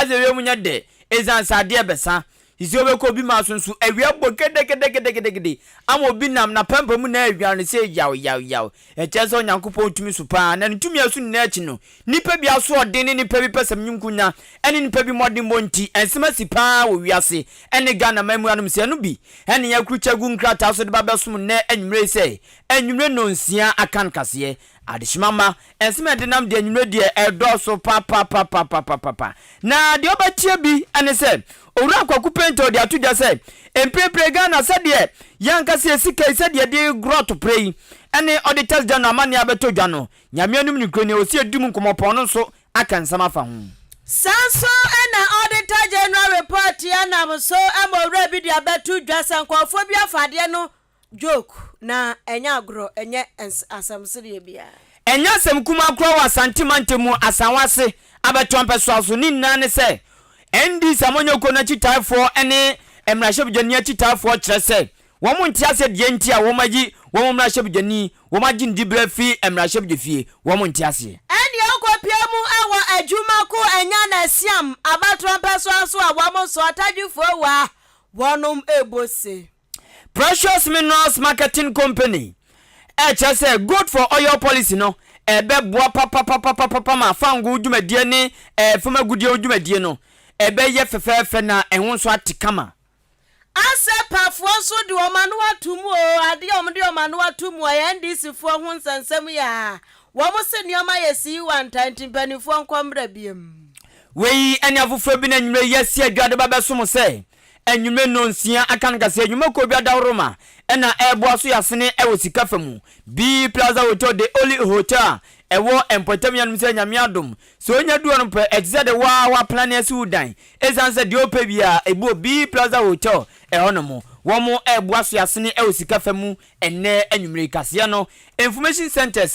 aze we munya de ezan sade besa isi obeko bi ma so nso awia bo gede ama obi nam na pampa mu na awia no se yaw echeso Onyankopon tumi so pa na ntumi asu na achi no nipa bi aso ode ne nipa bi pesam nyunkunya ene nipa bi modin monti ensema si pa wo wiase ene Ghana mamu anum se no bi ene yakrucha gu nkrata so de babesum na anwumre se anwumre no nsia akan kase adishimama ensema de nam de anwumre de edoso pa na de obatia bi ene se owura kwaku pento de atoja se emprepre Ghana se de yanka se sika se de grot pray ene auditors general amani abeto dwa no nyame anum ni kroni osi edum nkomopon no so akan sama fa ho sanso ena auditor general report ya na so amowura bi de abeto dwa sankofo bi afade no joke na enya agro enye asamsire bia enya sem kuma kro wa santimantemu asanwase abeto ampeso aso ni nane se endi samonyo ko na chitafo ene emrashebjani chitafo kyerese wo mo ntiase de enti a wo magi wo mo mrashebjani wo magi ndibra fi emrashebjefie wo mo ntiase eni okopiemu awo adwuma ko enya na siam abatro peso aso a wo mo so atadwufo wa wonum ebose Precious Minerals Marketing Company kyerese good for oil policy no ebe boa papa ma fangu dwumadie ni fama gudie dwumadie no ebe ye fefefe na ehun so atikama ase pafo so de omanu atumu o ade omde omanu atumu ya ndisi fo hu nsansam ya wo mo se nioma yesi 120 panifo nkomra biem wei ene afofo bi na nwure yesi adwade babesom se enwume no nsia akan kase enwume ko bi adawroma ena ebo so yasene ewo sika famu B Plaza Hotel the only hotel ewo empotamian mse nyame adom so onya duo no pe exede wa plan esi udan ezanse de opa bia ebu B Plaza Hotel honomo wo mo ebo so yasene ewo sika famu enne enwumre kase no information centers